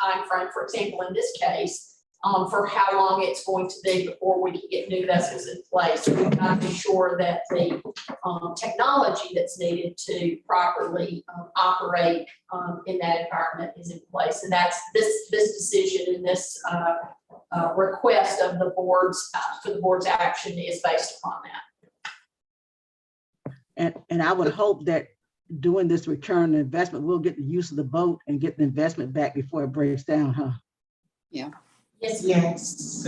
time frame, for example, in this case, for how long it's going to be before we can get new vessels in place. So we've got to be sure that the technology that's needed to properly operate in that environment is in place. And that's this decision and this request of the board's for the board's action is based upon that. And I would hope that doing this return on investment, we'll get the use of the boat and get the investment back before it breaks down, huh? Yeah. Yes. Yes.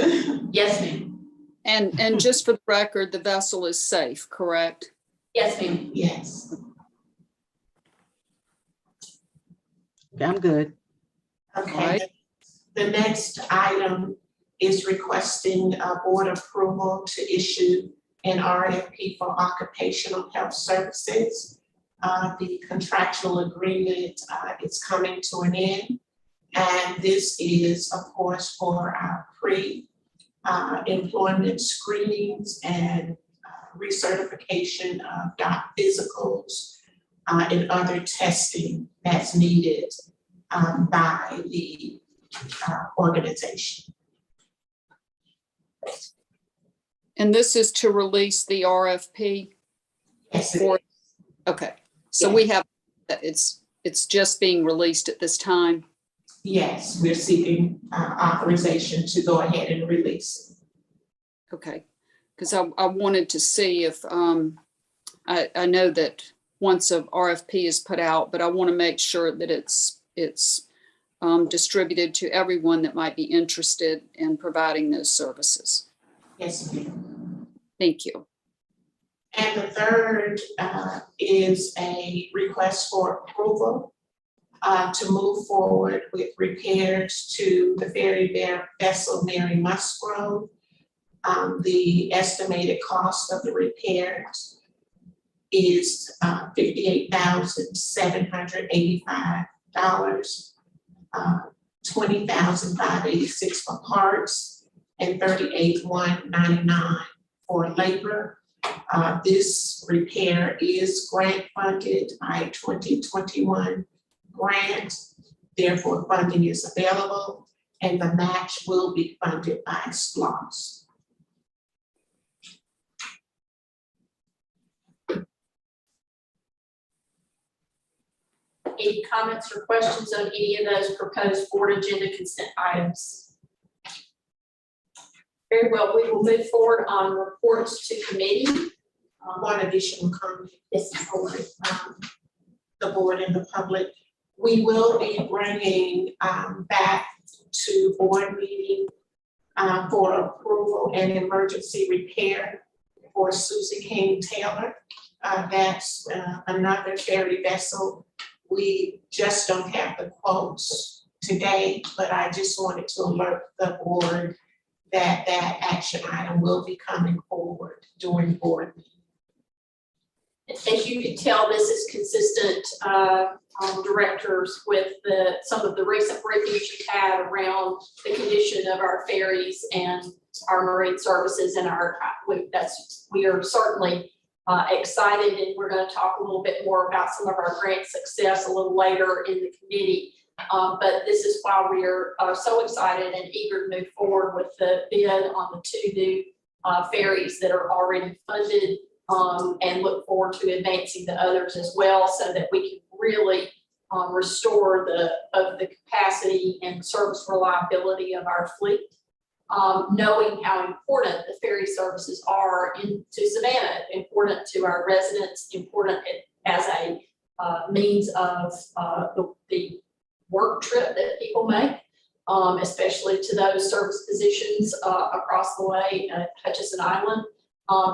Yes, ma'am. And just for the record, the vessel is safe, correct? Yes, ma'am. Yes. Okay, I'm good. Okay. Right. The next item is requesting board approval to issue an RFP for occupational health services. The contractual agreement is coming to an end. And this is, of course, for our pre-employment screenings and recertification of doc physicals and other testing that's needed by the organization. And this is to release the RFP Yes, for, okay. So Yeah. we have, it's just being released at this time. yes, we're seeking authorization to go ahead and release it. Okay, because I wanted to see if, I know that once a RFP is put out, but I want to make sure that it's distributed to everyone that might be interested in providing those services. Yes, ma'am. Thank you. And the third is a request for approval to move forward with repairs to the ferry vessel Mary Musgrove. The estimated cost of the repairs is $58,785, $20,586 for parts, and $38,199 for labor. This repair is grant funded by 2021 grant, therefore funding is available, and the match will be funded by SPLOST. Any comments or questions on any of those proposed board agenda consent items? Very well, we will move forward on reports to committee. One additional comment Yes, for the board and the public. We will be bringing back to board meeting for approval an emergency repair for Susie King Taylor. That's another ferry vessel. We just don't have the quotes today, but I just wanted to alert the board that that action item will be coming forward during board meeting. as you can tell, this is consistent, directors, with some of the recent briefings you've had around the condition of our ferries and our marine services and we are certainly excited, and we're going to talk a little bit more about some of our grant success a little later in the committee. But this is why we are so excited and eager to move forward with the bid on the 2 new ferries that are already funded, and look forward to advancing the others as well, so that we can really restore the capacity and service reliability of our fleet. Knowing how important the ferry services are to Savannah, important to our residents, important as a means of the work trip that people make, especially to those service positions across the way at Hutchinson Island,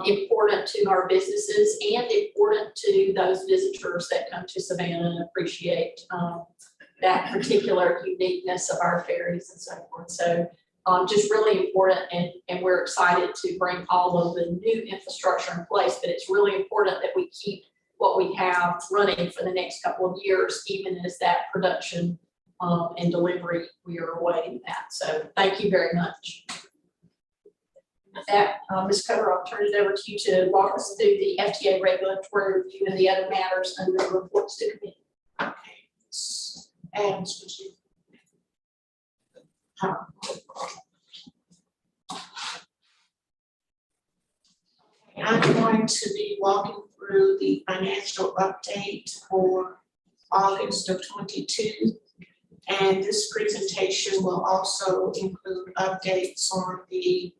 important to our businesses and important to those visitors that come to Savannah and appreciate that particular uniqueness of our ferries and so forth. So just really important, and we're excited to bring all of the new infrastructure in place, but it's really important that we keep what we have running for the next couple of years, even as that production and delivery, we are awaiting that. So thank you very much. With that, Ms. Cover, I'll turn it over to you to walk us through the FTA regulatory review and the other matters under reports to committee. Okay. And would you I'm going to be walking through the financial update for August of 22. And this presentation will also include updates on the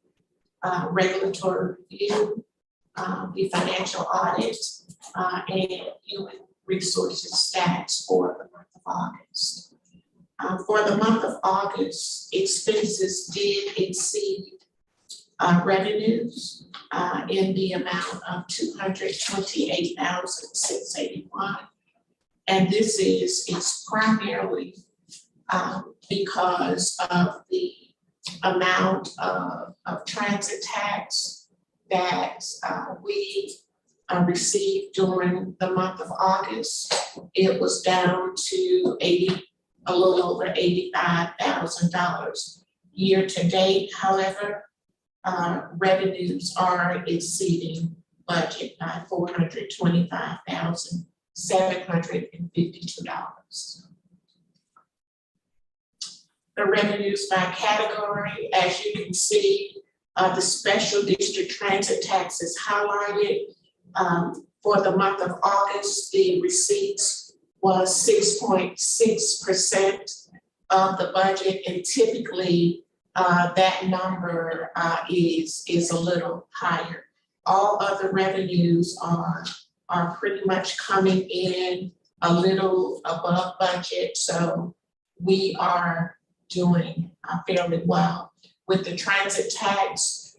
regulatory review, the financial audit, and human resources stats for the month of August. For the month of August, expenses did exceed revenues in the amount of $228,681. And this is primarily because of the amount of transit tax that we received during the month of August. It was down to a little over $85,000 year to date. However, revenues are exceeding budget by $425,752. The revenues by category, as you can see, the special district transit tax is highlighted. For the month of August, the receipts was 6.6% of the budget, and typically that number is a little higher. All other revenues are pretty much coming in a little above budget, so we are doing fairly well. With the transit tax,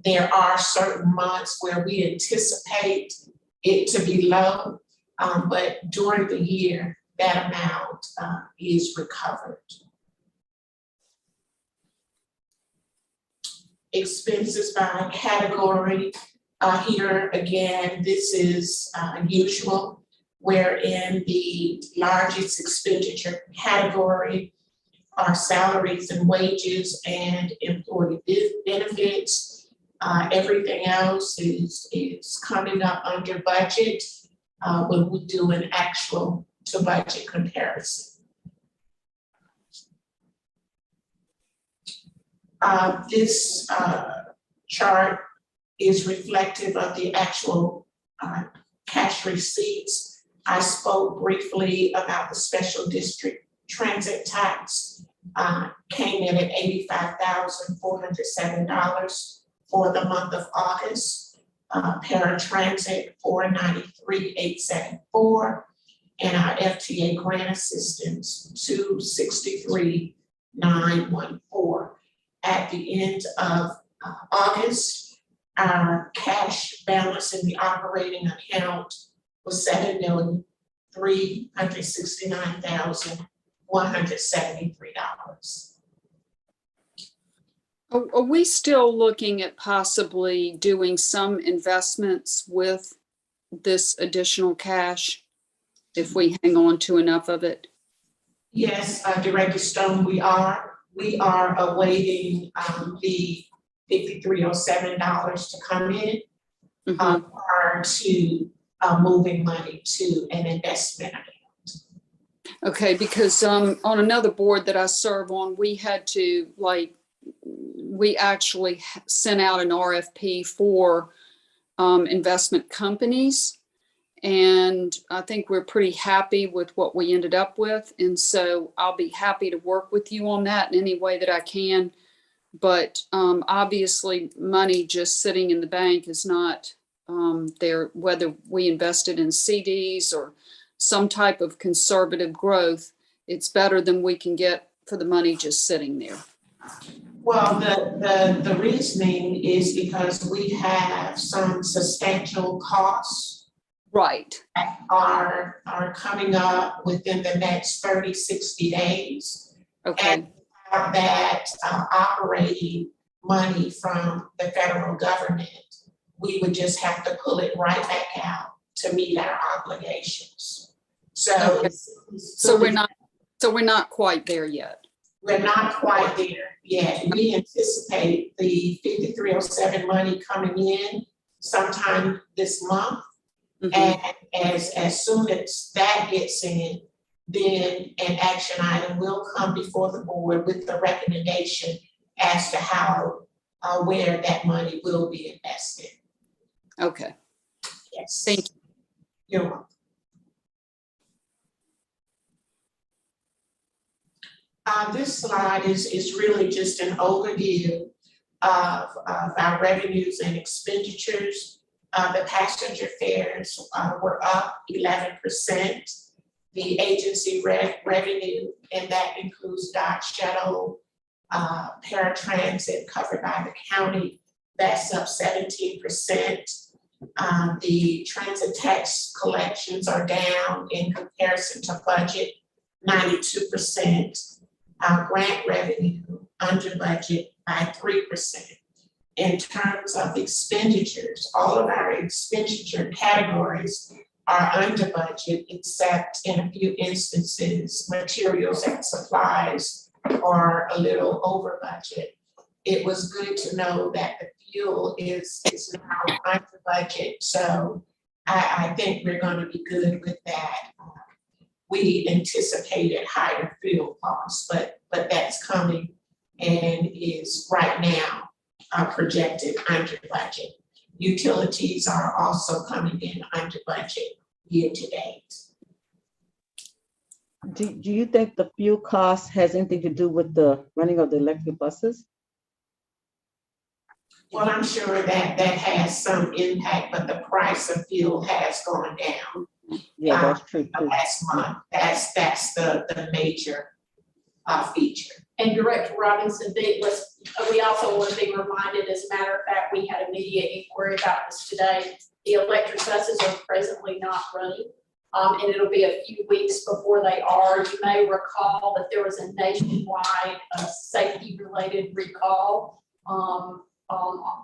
there are certain months where we anticipate it to be low, but during the year, that amount is recovered. Expenses by category. Here again, this is usual, wherein the largest expenditure category are salaries and wages and employee benefits. Everything else is coming up under budget when we do an actual to budget comparison. This chart is reflective of the actual cash receipts. I spoke briefly about the special district transit tax, came in at $85,407 for the month of August. Paratransit $493,874, and our FTA grant assistance $263,914. At the end of August, our cash balance in the operating account was $7,369,173. Are we still looking at possibly doing some investments with this additional cash if we hang on to enough of it? Yes, Director Stone, we are. We are awaiting the $5,307 to come in prior to moving money to an investment account. Okay, because on another board that I serve on, we had to we actually sent out an RFP for investment companies. And I think we're pretty happy with what we ended up with. And so I'll be happy to work with you on that in any way that I can. But obviously money just sitting in the bank is not there, whether we invested in CDs or some type of conservative growth, it's better than we can get for the money just sitting there. Well, the reasoning is because we have some substantial costs right that are coming up within the next 30, 60 days. Okay. And that operating money from the federal government, we would just have to pull it right back out to meet our obligations. So, okay. So we're not quite there yet. We're not quite there yet. We anticipate the 5307 money coming in sometime this month. Mm-hmm. And as soon as that gets in, then an action item will come before the board with the recommendation as to how, where that money will be invested. Okay, Yes. thank you. You're welcome. This slide is really just an overview of our revenues and expenditures. The passenger fares were up 11%. The agency revenue, and that includes Dodge Shuttle, paratransit covered by the county, that's up 17%. The transit tax collections are down in comparison to budget, 92%. Our grant revenue under budget by 3%. In terms of expenditures, all of our expenditure categories are under budget, except in a few instances, materials and supplies are a little over budget. It was good to know that the fuel is now under budget, so I think we're going to be good with that. We anticipated higher fuel costs, but that's coming and is right now projected under budget. Utilities are also coming in under budget year to date. Do you think the fuel cost has anything to do with the running of the electric buses? Well, I'm sure that has some impact, but the price of fuel has gone down. Yeah, that's true too. Last month, that's the major feature. And Director Robinson, we also want to be reminded, as a matter of fact, we had a media inquiry about this today. The electric buses are presently not running, and it'll be a few weeks before they are. You may recall that there was a nationwide safety-related recall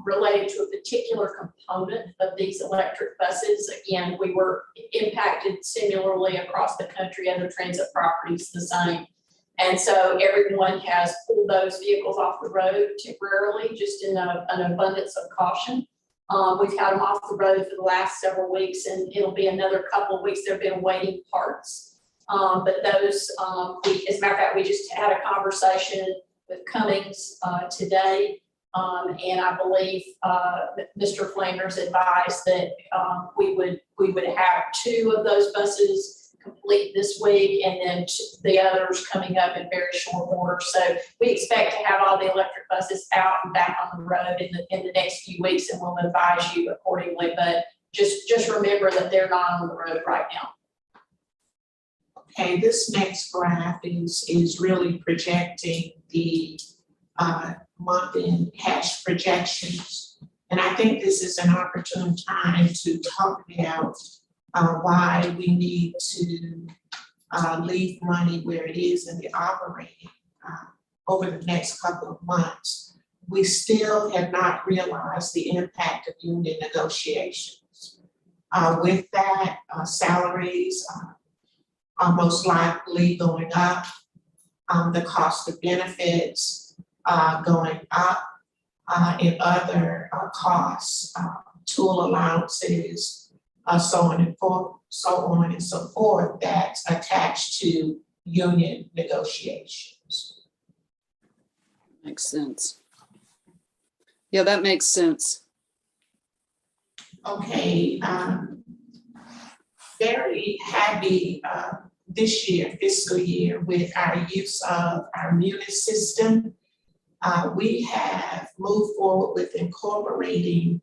related to a particular component of these electric buses. Again, we were impacted similarly across the country, other transit properties the same. And so everyone has pulled those vehicles off the road temporarily, just in an abundance of caution. We've had them off the road for the last several weeks, and it'll be another couple of weeks. They've been awaiting parts. But those, as a matter of fact, we just had a conversation with Cummings today. And I believe Mr. Flanders advised that we would have 2 of those buses complete this week, and then the others coming up in very short order. So we expect to have all the electric buses out and back on the road in the next few weeks, and we'll advise you accordingly. But just remember that they're not on the road right now. Okay, this next graph is really projecting the month-end cash projections. And I think this is an opportune time to talk about why we need to leave money where it is in the operating over the next couple of months. We still have not realized the impact of union negotiations. With that, salaries are most likely going up, the cost of benefits going up, and other costs, tool allowances, so on and so forth, that's attached to union negotiations. Makes sense. Yeah, that makes sense. Okay, very happy this year, fiscal year, with our use of our Munis system. We have moved forward with incorporating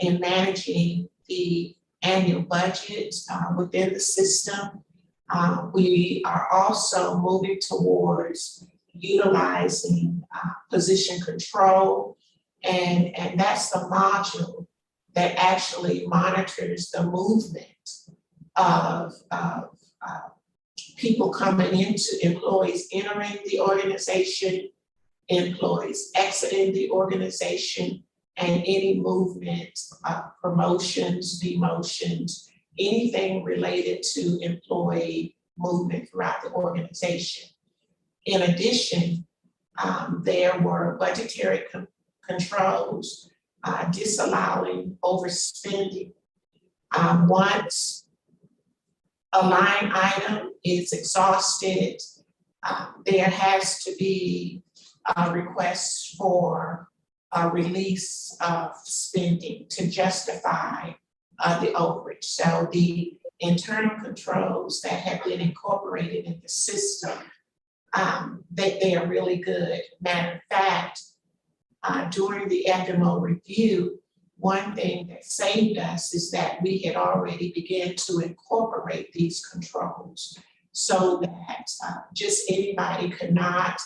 and managing the annual budget within the system. We are also moving towards utilizing position control, and that's the module that actually monitors the movement of people coming into, employees entering the organization, employees exiting the organization, and any movement, promotions, demotions, anything related to employee movement throughout the organization. In addition, there were budgetary controls disallowing overspending. Once a line item is exhausted, there has to be a request for a release of spending to justify the overage. So the internal controls that have been incorporated in the system, they are really good. Matter of fact, during the FMO review, one thing that saved us is that we had already begun to incorporate these controls so that just anybody could not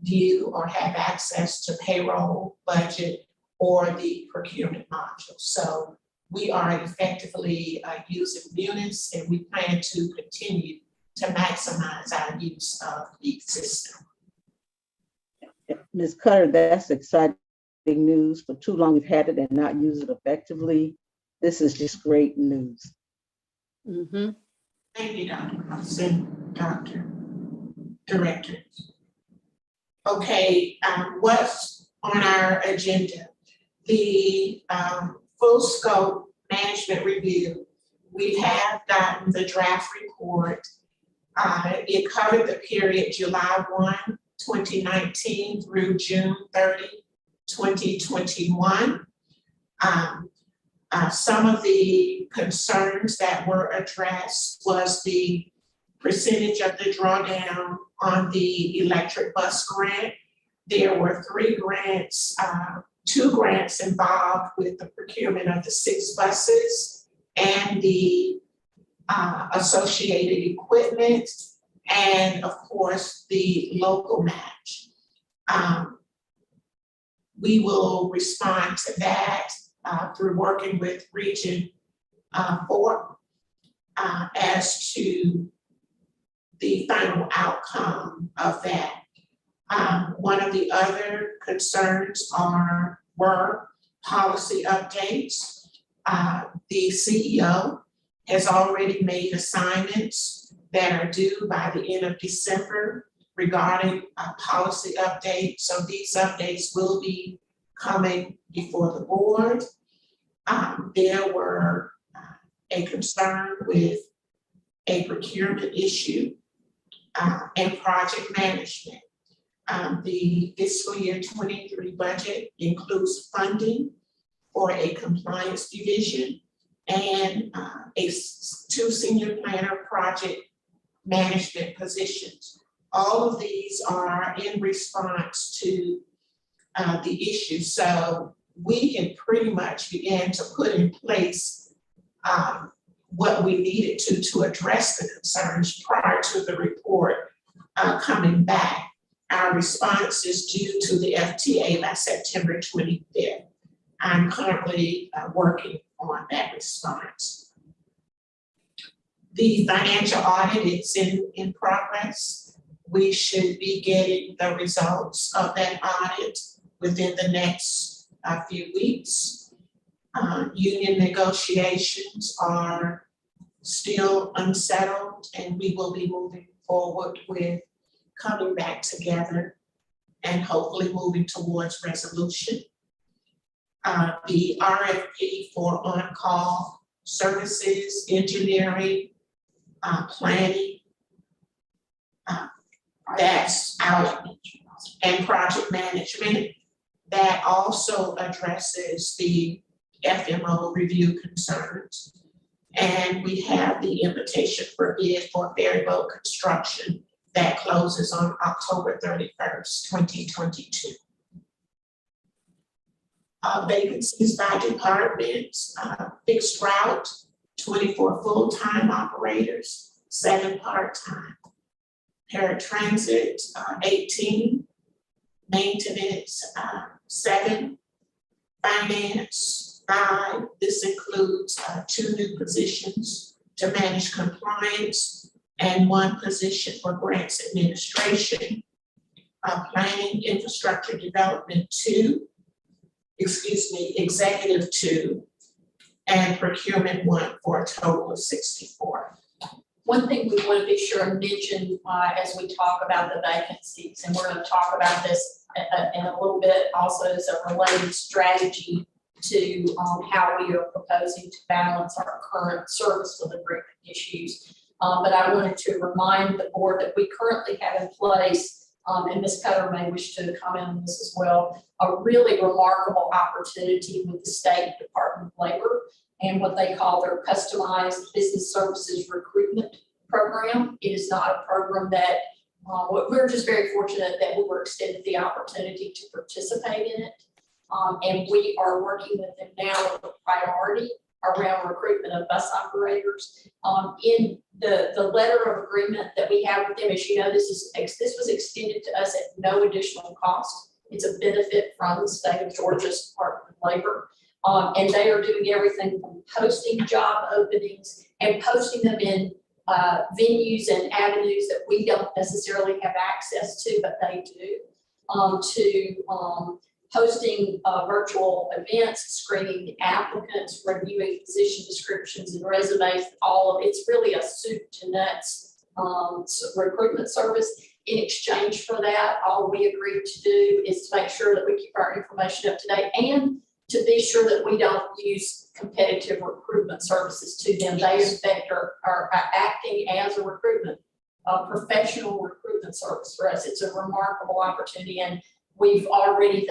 view or have access to payroll, budget, or the procurement module. So we are effectively using Munis, and we plan to continue to maximize our use of the system. Ms. Cutter, that's exciting news. For too long we've had it and not used it effectively. This is just great news. Mm-hmm. Thank you, Dr. Robinson, Dr. Director. Okay, what's on our agenda? The full scope management review. We have gotten the draft report. It covered the period July 1, 2019 through June 30, 2021. Some of the concerns that were addressed was the percentage of the drawdown on the electric bus grant. There were 3 grants, 2 grants involved with the procurement of the 6 buses and the associated equipment, and of course the local match. We will respond to that through working with Region 4 as to the final outcome of that. One of the other concerns were policy updates. The CEO has already made assignments that are due by the end of December regarding policy updates. So these updates will be coming before the board. There were a concern with a procurement issue and project management. The fiscal year 23 budget includes funding for a compliance division and 2 senior planner project management positions. All of these are in response to the issue. So we can pretty much begin to put in place what we needed to address the concerns prior to the report coming back. Our response is due to the FTA by September 25th. I'm currently working on that response. The financial audit is in progress. We should be getting the results of that audit within the next few weeks. Union negotiations are still unsettled, and we will be moving forward with coming back together and hopefully moving towards resolution. The RFP for on-call services, engineering, planning, that's out, and project management, that also addresses the FMO review concerns. And we have the invitation for bid for ferry boat construction that closes on October 31st, 2022. Vacancies by departments, fixed route, 24 full-time operators, 7 part-time. Paratransit, 18. Maintenance, 7. Finance, 5. This includes 2 new positions to manage compliance and 1 position for grants administration. Planning, infrastructure development, 2. Executive 2, and procurement 1 for a total of 64. One thing we want to be sure and mention as we talk about the vacancies, and we're going to talk about this in a little bit also as a related strategy to how we are proposing to balance our current service delivery issues. But I wanted to remind the board that we currently have in place, and Ms. Cutter may wish to comment on this as well, a really remarkable opportunity with the State Department of Labor and what they call their customized business services recruitment program. It is not a program that we're just very fortunate that we were extended the opportunity to participate in it. And we are working with them now with a priority around recruitment of bus operators. In the letter of agreement that we have with them, as you know, this was extended to us at no additional cost. It's a benefit from the state of Georgia's Department of Labor. And they are doing everything from posting job openings and posting them in venues and avenues that we don't necessarily have access to, but they do, to hosting virtual events, screening applicants, reviewing position descriptions and resumes, all of it's really a soup to nuts recruitment service. In exchange for that, all we agreed to do is to make sure that we keep our information up to date and to be sure that we don't use competitive recruitment services to them. They in fact are acting as a professional recruitment service for us. It's a remarkable opportunity, and we've already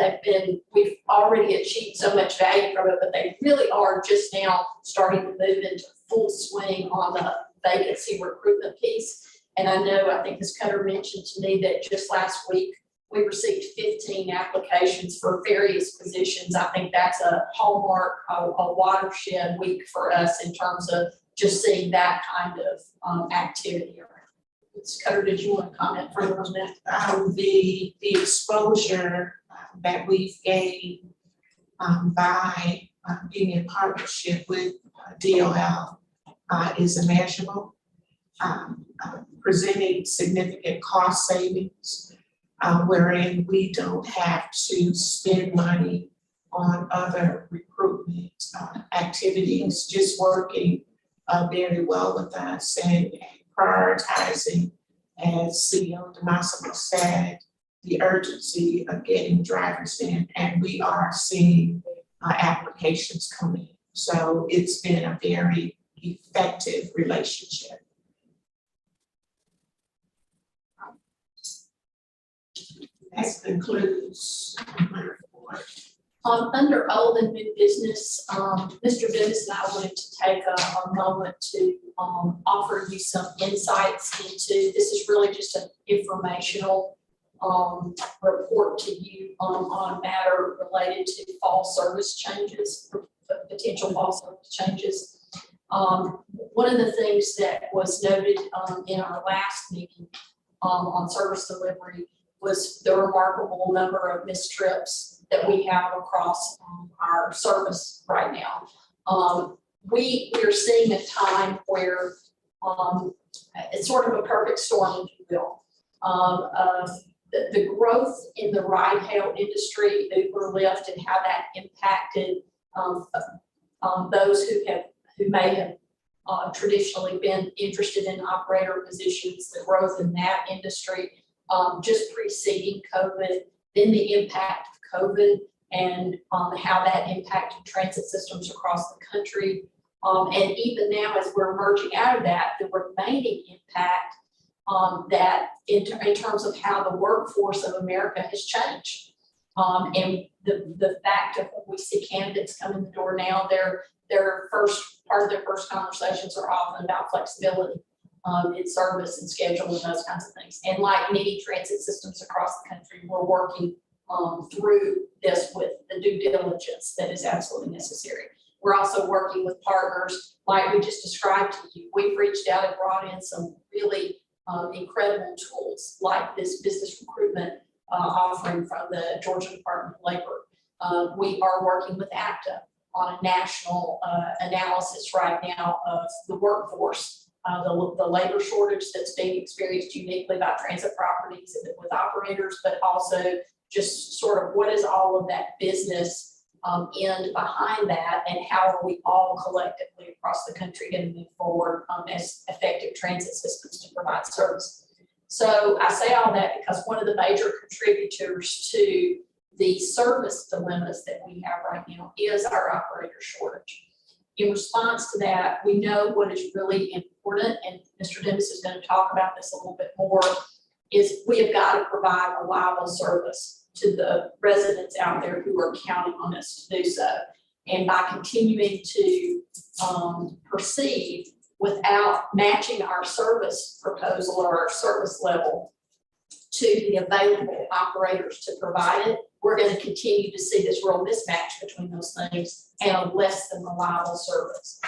achieved so much value from it, but they really are just now starting to move into full swing on the vacancy recruitment piece. And I think Ms. Cutter mentioned to me that just last week, we received 15 applications for various positions. I think that's a hallmark, a watershed week for us in terms of just seeing that kind of activity. Ms. Cutter, did you want to comment further on that? The exposure that we've gained by being in partnership with DOL is immeasurable, presenting significant cost savings, wherein we don't have to spend money on other recruitment activities, just working very well with us and prioritizing, as CEO DeMassimo said, the urgency of getting drivers in, and we are seeing applications come in. So it's been a very effective relationship. That concludes my report. Under old and new business, Mr. Dennis and I wanted to take a moment to offer you some insights into, this is really just an informational report to you on a matter related to fall service changes, potential fall service changes. One of the things that was noted in our last meeting on service delivery was the remarkable number of missed trips that we have across our service right now. We are seeing a time where it's sort of a perfect storm, if you will, of the growth in the ride-hail industry, Uber, Lyft, and how that impacted those who may have traditionally been interested in operator positions, the growth in that industry. Just preceding COVID, then the impact of COVID and how that impacted transit systems across the country. And even now, as we're emerging out of that, the remaining impact that in terms of how the workforce of America has changed. And the fact of when we see candidates come in the door now, their first conversations are often about flexibility. In service and schedule and those kinds of things. And like many transit systems across the country, we're working through this with the due diligence that is absolutely necessary. We're also working with partners like we just described to you. We've reached out and brought in some really incredible tools like this business recruitment offering from the Georgia Department of Labor. We are working with APTA on a national analysis right now of the workforce. The labor shortage that's being experienced uniquely by transit properties and with operators, but also just sort of what is all of that business end behind that, and how are we all collectively across the country going to move forward as effective transit systems to provide service. So I say all that because one of the major contributors to the service dilemmas that we have right now is our operator shortage. in response to that, we know what is really important, and Mr. Dennis is going to talk about this a little bit more, is we have got to provide reliable service to the residents out there who are counting on us to do so. And by continuing to proceed without matching our service proposal or our service level to the available operators to provide it, we're going to continue to see this real mismatch between those things and a less than reliable service.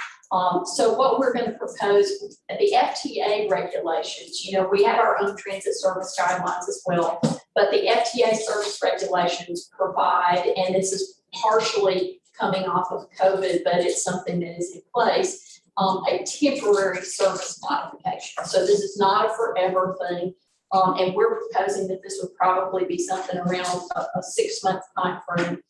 So what we're going to propose, the FTA regulations, you know, we have our own transit service guidelines as well, but the FTA service regulations provide, and this is partially coming off of COVID, but it's something that is in place, a temporary service modification. So this is not a forever thing. And we're proposing that this would probably be something around a 6-month time frame.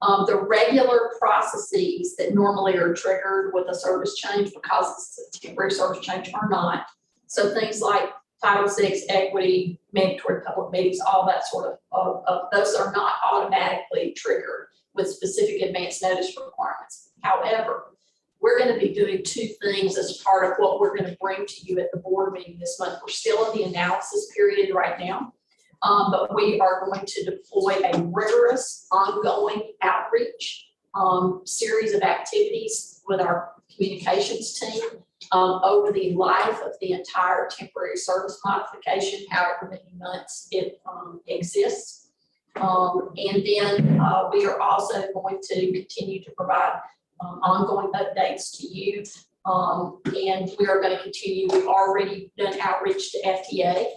The regular processes that normally are triggered with a service change because it's a temporary service change are not. So things like Title VI, equity, mandatory public meetings, all that sort of those are not automatically triggered with specific advance notice requirements. However, we're going to be doing 2 things as part of what we're going to bring to you at the board meeting this month. We're still in the analysis period right now, but we are going to deploy a rigorous, ongoing outreach series of activities with our communications team over the life of the entire temporary service modification, however many months it exists. And then we are also going to continue to provide ongoing updates to you. And we are going to continue. We've already done outreach to FTA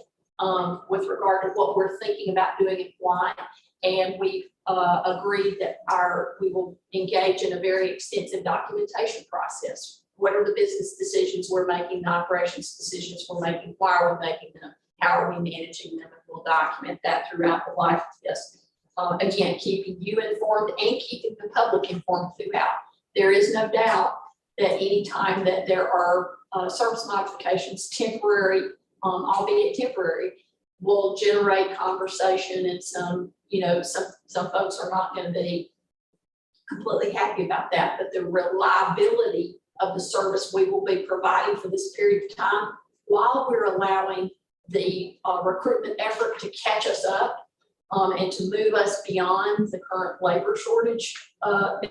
with regard to what we're thinking about doing and why. And we've agreed that we will engage in a very extensive documentation process. What are the business decisions we're making, the operations decisions we're making, why are we making them, how are we managing them, and we'll document that throughout the life of this. Again, keeping you informed and keeping the public informed throughout. There is no doubt that any time that there are service modifications, temporary, albeit temporary, will generate conversation, and some folks are not going to be completely happy about that. But the reliability of the service we will be providing for this period of time, while we're allowing the recruitment effort to catch us up and to move us beyond the current labor shortage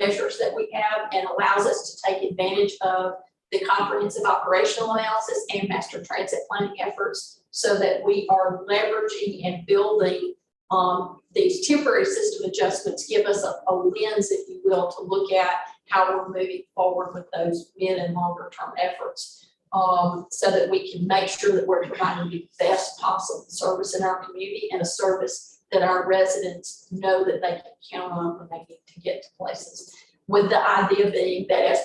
measures that we have, and allows us to take advantage of the comprehensive operational analysis and master transit planning efforts, so that we are leveraging and building these temporary system adjustments, give us a lens, if you will, to look at how we're moving forward with those mid and longer term efforts, so that we can make sure that we're providing the best possible service in our community, and a service that our residents know that they can count on when they need to get to places. With the idea being that as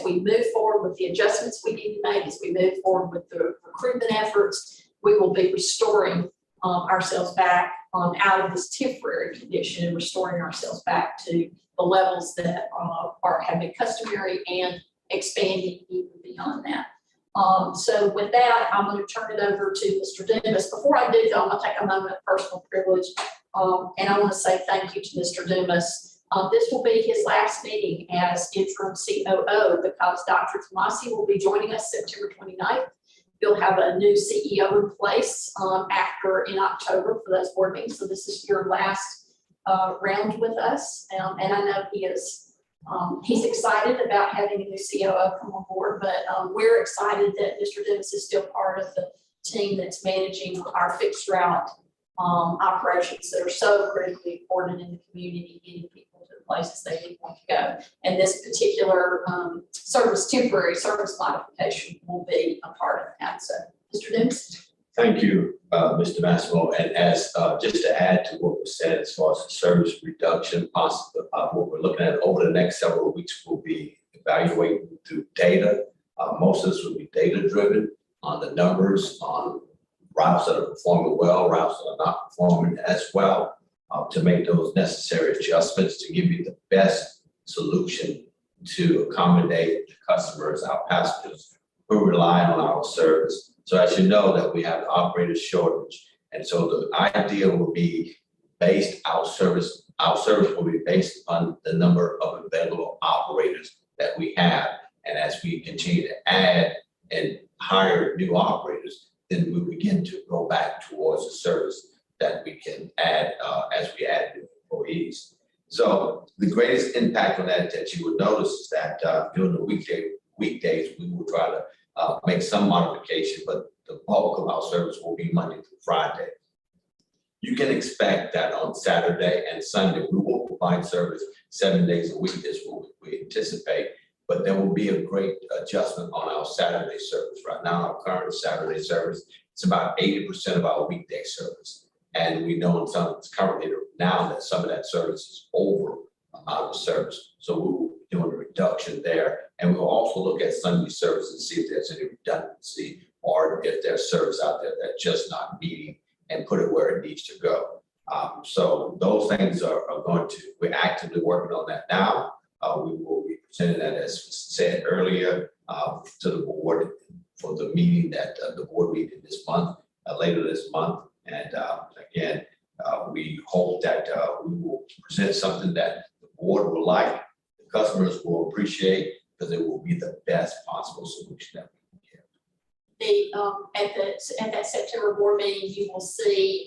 we move forward with the adjustments we need to make, as we move forward with the recruitment efforts, we will be restoring ourselves back out of this temporary condition, and restoring ourselves back to the levels that have been customary, and expanding even beyond that. So with that, I'm going to turn it over to Mr. Dumas. Before I do, though, I'm going to take a moment of personal privilege, and I want to say thank you to Mr. Dumas. This will be his last meeting as interim COO, because Dr. Tomasi will be joining us September 29th. He'll have a new CEO in place in October for those board meetings. So this is your last round with us, and I know he is. He's excited about having a new COO come on board, but we're excited that Mr. Dennis is still part of the team that's managing our fixed route operations that are so critically important in the community, getting people to the places they need want to go. And this particular temporary service modification will be a part of that. So, Mr. Dennis. Thank you, Mr. Massimo. And as just to add to what was said as far as the service reduction, possible, what we're looking at over the next several weeks, will be evaluating through data. Most of this will be data driven on the numbers, on routes that are performing well, routes that are not performing as well, to make those necessary adjustments to give you the best solution to accommodate the customers, our passengers who rely on our service. So as you know, that we have an operator shortage. And so the idea will be our service will be based on the number of available operators that we have. And as we continue to add and hire new operators, then we begin to go back towards the service that we can add as we add new employees. So the greatest impact on that you would notice is that during the weekdays, we will try to make some modification, but the bulk of our service will be Monday through Friday. You can expect that on Saturday and Sunday, we will provide service 7 days a week is what we anticipate, but there will be a great adjustment on our Saturday service. Right now, our current Saturday service, it's about 80% of our weekday service. And we know in some currently now that some of that service is over out of service. So we will be doing a reduction there. And we'll also look at Sunday service and see if there's any redundancy or if there's service out there that's just not meeting and put it where it needs to go. So those things are going to, we're actively working on that now. We will be presenting that, as said earlier, to the board for the meeting that the board meeting this month, later this month. And again, we hope that we will present something that the board will like, the customers will appreciate, because it will be the best possible solution that we can give. At that September board meeting, you will see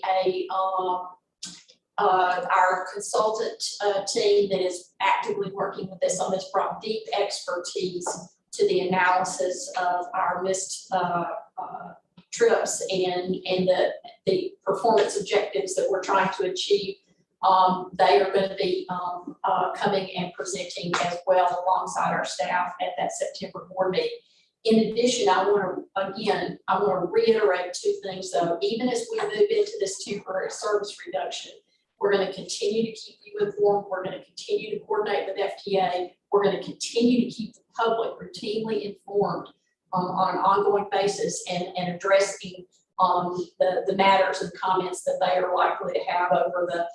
our consultant team that is actively working with us on this brought deep expertise to the analysis of our missed trips and the performance objectives that we're trying to achieve. They are going to be coming and presenting as well alongside our staff at that September board meeting. In addition, I want to reiterate two things though. Even as we move into this temporary service reduction, we're going to continue to keep you informed. We're going to continue to coordinate with FTA. We're going to continue to keep the public routinely informed on an ongoing basis and addressing the matters and comments that they are likely to have over the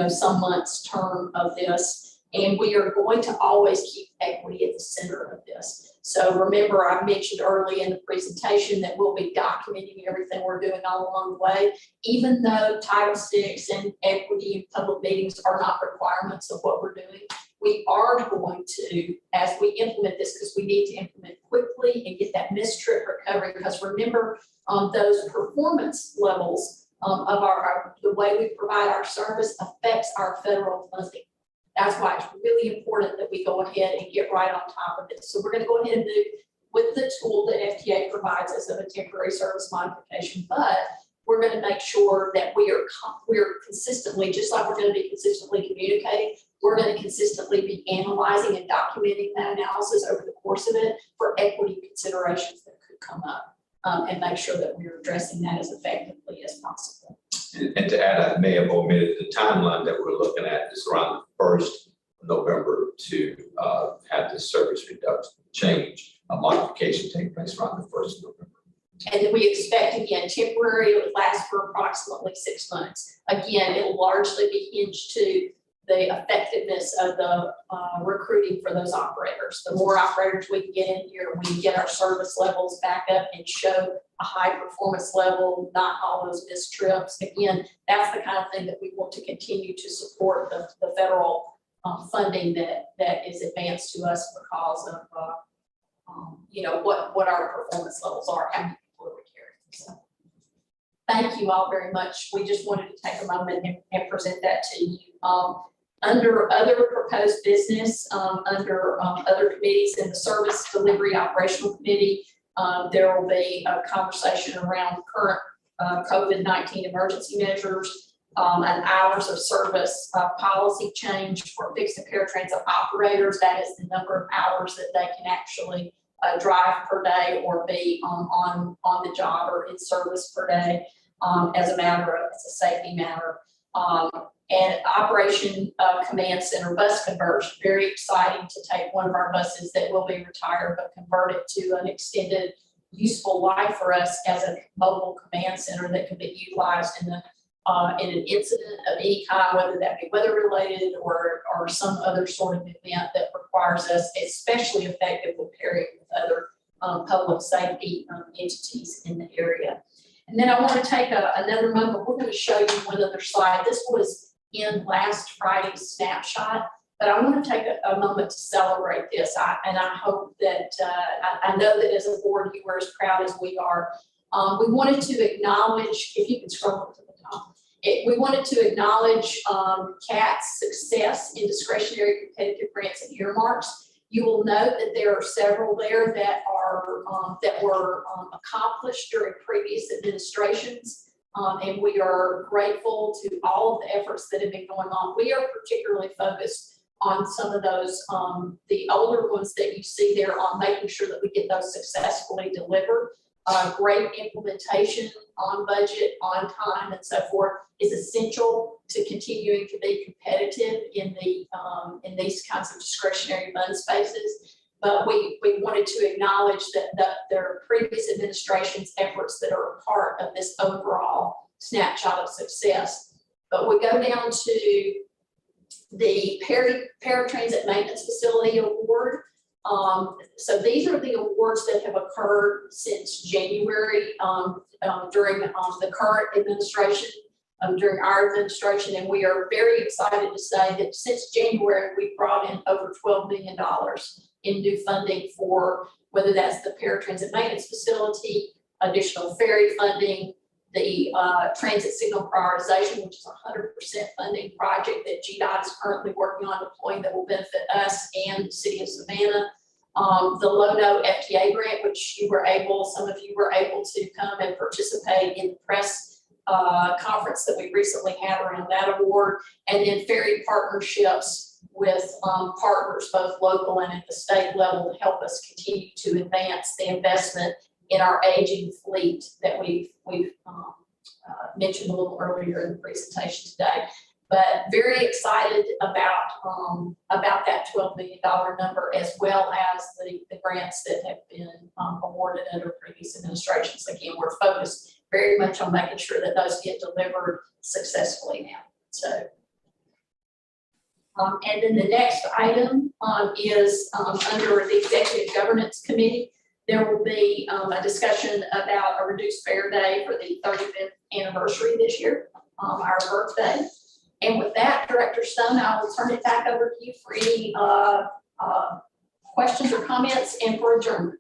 some months term of this. And we are going to always keep equity at the center of this. So remember, I mentioned early in the presentation that we'll be documenting everything we're doing all along the way, even though Title VI and equity in public meetings are not requirements of what we're doing. We are going to, as we implement this, because we need to implement quickly and get that missed trip recovery, because remember, those performance levels of the way we provide our service affects our federal funding. That's why it's really important that we go ahead and get right on top of it. So we're going to go ahead and move with the tool that FTA provides us of a temporary service modification, but we're going to make sure that we're consistently, just like we're going to be consistently communicating, we're going to consistently be analyzing and documenting that analysis over the course of it for equity considerations that could come up, and make sure that we're addressing that as effectively as possible. And to add, I may have omitted the timeline that we're looking at is around the 1st of November to have this service reduction change, a modification take place around the 1st of November. And then we expect, again, temporary, it would last for approximately 6 months. Again, it'll largely be hinged to the effectiveness of the recruiting for those operators. The more operators we can get in here, we can get our service levels back up and show a high performance level, not all those missed trips. Again, that's the kind of thing that we want to continue to support the federal funding that is advanced to us because of what our performance levels are, how many people are we carrying. So thank you all very much. We just wanted to take a moment and present that to you. Under other proposed business, under other committees in the Service Delivery Operational Committee, there will be a conversation around current COVID-19 emergency measures, and hours of service policy change for fixed and paratransit operators. That is the number of hours that they can actually drive per day or be on the job or in service per day, as a safety matter. And Operation Command Center bus conversion, very exciting to take one of our buses that will be retired, but convert it to an extended useful life for us as a mobile command center that can be utilized in an incident of any kind, whether that be weather related or some other sort of event that requires us, especially effective with pairing with other public safety entities in the area. And then I want to take another moment. We're going to show you one other slide. This was in last Friday's snapshot. But I want to take a moment to celebrate this, and I hope that, I know that as a board, you were as proud as we are. We wanted to acknowledge, if you can scroll up to the top, we wanted to acknowledge CAT's success in discretionary competitive grants and earmarks. You will note that there are several there that were accomplished during previous administrations. And we are grateful to all of the efforts that have been going on. We are particularly focused on some of those, the older ones that you see there, on making sure that we get those successfully delivered. Great implementation on budget, on time, and so forth is essential to continuing to be competitive in these kinds of discretionary fund spaces. But we wanted to acknowledge that there are previous administration's efforts that are a part of this overall snapshot of success. But we go down to the Paratransit Maintenance Facility Award. So these are the awards that have occurred since January during the current administration, during our administration, and we are very excited to say that since January, we've brought in over $12 million in new funding for whether that's the Paratransit Maintenance Facility, additional ferry funding, the transit signal prioritization, which is a 100% funding project that GDOT is currently working on deploying that will benefit us and the city of Savannah. The Low-No FTA grant, which some of you were able to come and participate in the press conference that we recently had around that award, and then ferry partnerships with partners both local and at the state level to help us continue to advance the investment in our aging fleet that we've mentioned a little earlier in the presentation today. But very excited about that $12 million number, as well as the grants that have been awarded under previous administrations. Again, we're focused very much on making sure that those get delivered successfully now. So, and then the next item is under the Executive Governance Committee. There will be a discussion about a reduced fare day for the 35th anniversary this year, our birthday. And with that, Director Stone, I will turn it back over to you for any questions or comments and for adjournment.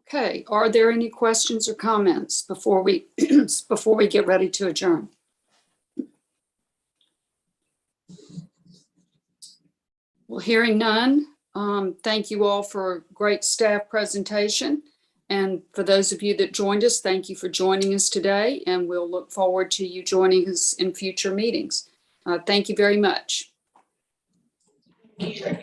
Okay, are there any questions or comments before we get ready to adjourn? Well, hearing none, thank you all for a great staff presentation. And for those of you that joined us, thank you for joining us today, and we'll look forward to you joining us in future meetings. Thank you very much. Thank you.